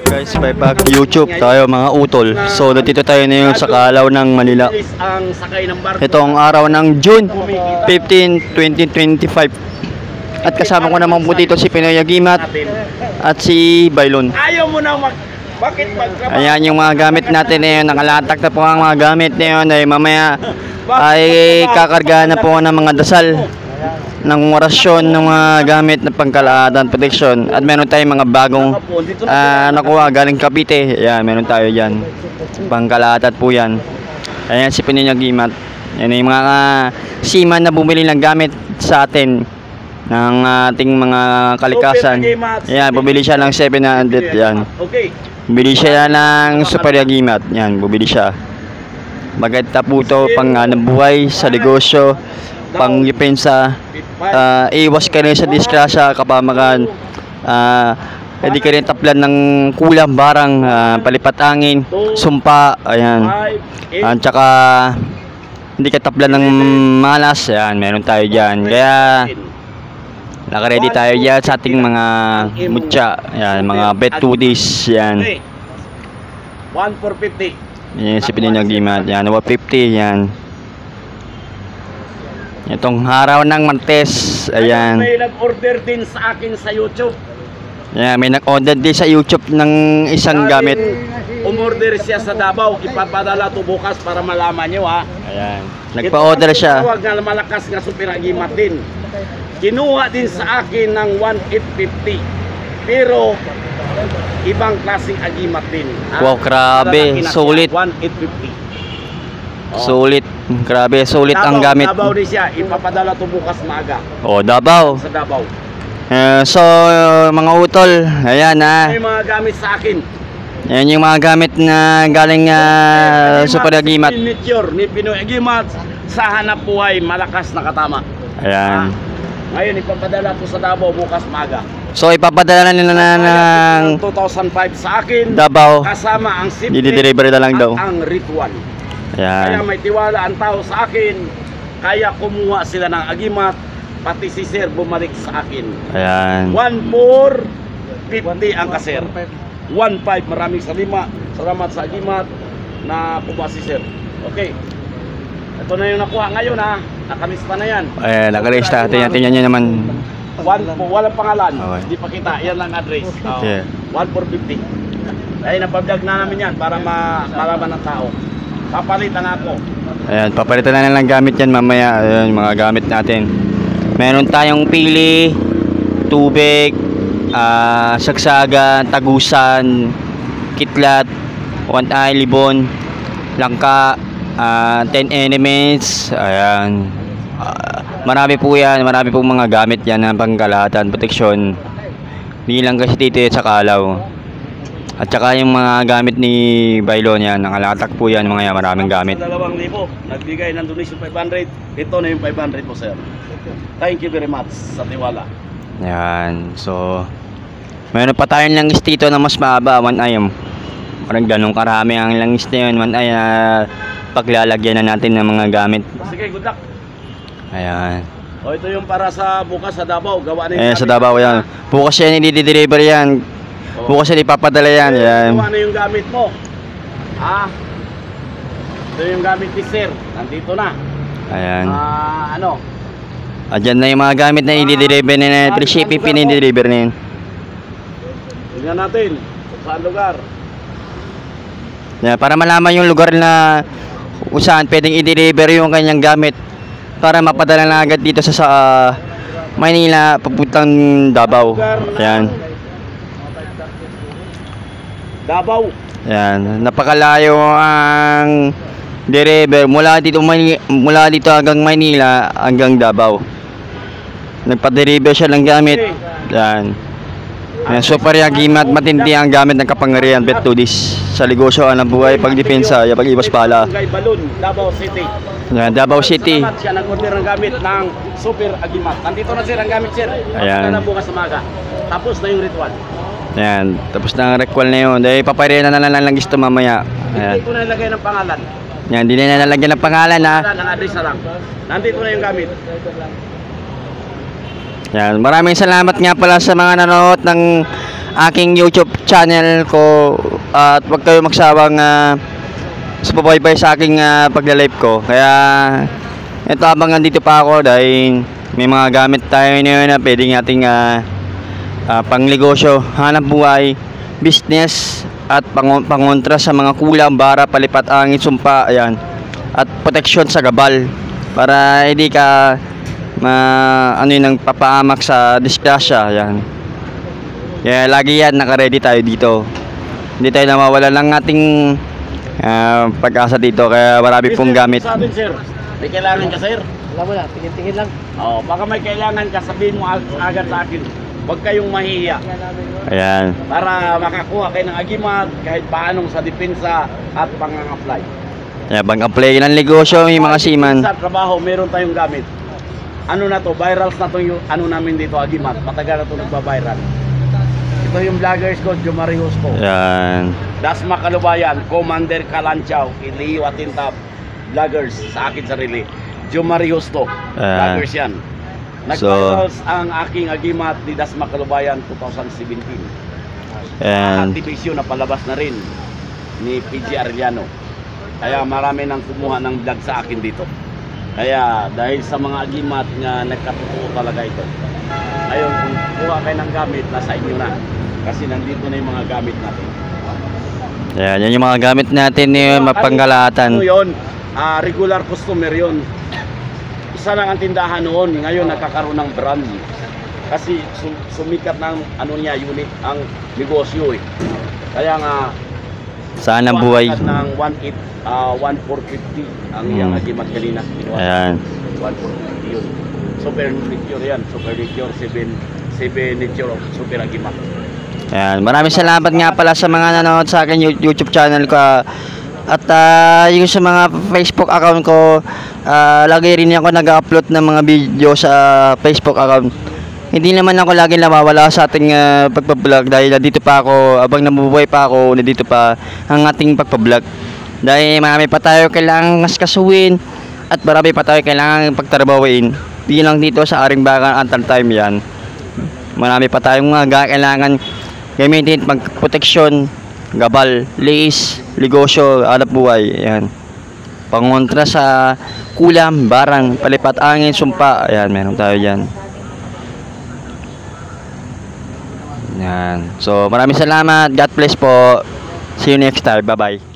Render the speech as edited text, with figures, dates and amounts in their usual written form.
Guys, by back YouTube tayo mga utol. So dito tayo ngayon sa Kalaw ng Manila. Ito ang araw ng June 15, 2025. At kasama ko naman po dito si Pinoy Agimat at si Bailon. Ayaw mo na bakit magtrabaho? Ayan yung mga gamit natin ngayon. Nakalatak na po ang mga gamit ngayon. Ay mamaya ay kakarga na po ng mga dasal ng orasyon ng mga gamit na pangkalahatan protection. At meron tayong mga bagong nakuha galing Cavite. Ayan, meron tayo dyan pangkalahatan po yan. Ayan si Pinoy Agimat. Yan yung mga seaman na bumili ng gamit sa atin ng ating mga kalikasan. Ayan, bumili siya ng 700. Yan, bumili siya ng Super Agimat. Yan, bumili siya. Maganda po ito pang buhay sa negosyo, pang depensa. Iwas ka rin sa disgrasya, kapamakan. Hindi ka rin taplan ng kulang barang, palipat angin, sumpa. Ayan. At saka hindi ka taplan ng malas. Ayan, meron tayo dyan. Kaya naka-ready tayo dyan sa ating mga mutya. Ayan, mga bet 2Ds. Yan. 1 for 50. Yan si Pinoy Agimat. Yan, 150. Yan. Itong araw ng Martes. Ayan. May nag-order din sa akin sa YouTube. Yan, may nag-order din sa YouTube ng isang gamit. Umorder siya sa Davao. Ipapadala to bukas para malaman nyo, ha. Ayan. Nagpa-order siya. Tawag na malakas nga Super Agimat din. Kinuha din sa akin ng 1,850. Pero ibang klaseng agimat din. Wow, grabe. Sulit. 1,850. Sulit. Grabe, sulit ang gamit. Davao din siya. Ipapadala to bukas maaga. Oh, Davao. Sa Davao. So, mga utol, ayan ha. May mga gamit sa akin. Ayan yung mga gamit na galing Super Agimat. Signature ni Pinoy Agimat sa hanap buhay, malakas na katama. Ayan. Ngayon, ipapadala to sa Davao bukas maaga. So, ipapadala na nila ng 2005 sa akin. Davao. Kasama ang simple Didi-delivery na lang daw. ang ritual. Ayan. Kaya may tiwala ang tao sa akin. Kaya kumuha sila ng agimat. Pati si Sir bumalik sa akin. Ayan. 1,450 ang kaser. 1,500. Maraming salamat sa agimat na kumuha si Sir. Okay. Ito na yung nakuha ngayon, ha. Nakalista na yan. Ayan, nakalista. Tingnan nyo naman. Walang pangalan. Okay. Hindi pa kita. Yan lang address. Yeah. 1,450. Ay, napablog na namin yan para malaman ng tao. Papalitan ako. Ayan, papalitan na lang gamit yan mamaya. Ayan, mga gamit natin. Meron tayong pili, tubig, sagsaga, tagusan, kitlat, one eye, libon, langka, 10 elements. Ayan. Marami po yan. Marami pong mga gamit yan ng pangkalahatan, proteksyon. Hindi lang kasi dito sa Kalaw. At saka yung mga gamit ni Bailon yan, nakalatak po yan, mga maraming gamit. 2,000 nagbigay ng donation 500. Ito na yung 500 mo, sir. Thank you very much sa tiwala. Yan, so meron pa tayong langis dito na mas mahaba, 1 ayam. Parang ganun karami ang langis na yun, 1 ay paglalagyan na natin ng mga gamit. Sige, good luck. Ayan. O, ito yung para sa bukas sa Davao. Gawa na yung Sa Davao yan. Bukas yan, i-deliver yan. Bukas yan, ipapadala yan. Yan. Gawa na yung gamit mo. Ito yung gamit ni Sir. Nandito na. Ayan. Ano? Adyan na yung mga gamit na i-deliver na free shipping pin-deliver na yun. Tingnan natin saan lugar. Yeah, para malaman yung lugar na kung saan pwedeng i-deliver yung kanyang gamit para mapadala na agad dito sa Maynila papuntang Davao. Ayan. Davao. Ayan, napakalayo ang deliver mula dito hanggang Maynila hanggang Davao. Nagpa-deliver siya ng gamit. Ayan. Super Agimat, matindi ang gamit ng kapangyarihan, bet 2Ds sa negosyo, ang buhay, pagdepensa, pag-iwas pala. Balon, Davao City. Ayan, Davao City. Siya nag-order ng gamit ng Super Agimat. Nandito na sir ang gamit, sir. Ayan. Na bukas umaga. Tapos na yung ritual. Ayan, tapos na ang ritual na yun. Dahil paparehan na lang gusto mamaya. Hindi ko na nilagay ng pangalan. Yan, hindi na nalagyan ng pangalan ha. Ang address na lang. Nandito na yung gamit. Yan, maraming salamat nga pala sa mga nanonood ng aking YouTube channel ko at huwag kayo magsawang subaybay sa aking pagla-live ko. Kaya ito, habang nandito pa ako dahil may mga gamit tayo ngayon na pwede nating pangnegosyo, hanap buhay, business at pangontra sa mga kulam, bara, palipat angin, sumpa, ayan, at proteksyon sa gabal para hindi ka nang papahamak sa disgrasya, ayan. Kaya lagi yan, naka-ready tayo dito. Hindi tayo nawawala ng ating pag-asa dito, kaya marami pong gamit. Sa atin, sir, may kailangan ka, sir? Wala, tingin-tingin lang. Oh, baka may kailangan ka, sabihin mo agad sa akin. Huwag kayong mahihiya. Ayan. Para makakuha kayo ng agimat kahit paanong sa depensa at pang-apply. Kaya bang-apply ng negosyo yung mga seaman. Sa trabaho, meron tayong gamit. Ano na to? Virals na to yung ano namin dito, agimat. Matagal na to nagba-viral. Ito yung vloggers ko, Jomari Justo. Ayan. Dasma Kalubayan, Commander Kalanchaw, Ilio Atintab, vloggers sa akin sarili. Jomari Justo, vloggers yan. Nag-virals ang aking agimat ni Dasma Kalubayan 2017. Ayan. Activisyon na palabas na rin ni PG Arellano. Kaya marami nang kumuha ng vlog sa akin dito. Kaya dahil sa mga agimat nga nagkatotoo talaga ito. Ngayon, kung kuha kayo ng gamit, nasa inyo na. Kasi nandito na yung mga gamit natin. Ayan, yan yung mga gamit natin ni mapanggalatan. Ano yun? Regular customer yun. Isa lang ang tindahan noon, ngayon nakakaroon ng brand. Kasi sumikat ng ano niya, unit ang negosyo eh. Kaya nga Sana buhay. ng 1,450 ang iyang agimat kanina. Ayan. 1,450 yun. Super Nature yan. Super Nature, 7 Nature of Super Agimat. Ayan. Maraming salamat nga pala sa mga nanonood sa akin YouTube channel ko. At yung sa mga Facebook account ko, lagi rin ako nag-upload ng mga video sa Facebook account. Hindi naman ako lagi nawawala sa ating pagpa-vlog dahil nandito pa ako, abang nabubuhay pa ako, nandito pa ang ating pagpa-vlog. Dahil marami pa tayo kailangang kasuwin at marami pa tayo kailangang pagtrabahuin. Hindi lang dito sa Aringbakan Antal Time yan. Marami pa tayong mga kailangan gamitin, pagproteksyon, gabal, liis, negosyo, hanap buhay. Ayan. Pangontra sa kulam, barang, palipat angin, sumpa. Ayan, meron tayo dyan. Ayan. So, maraming salamat. God bless po. See you next time. Bye-bye.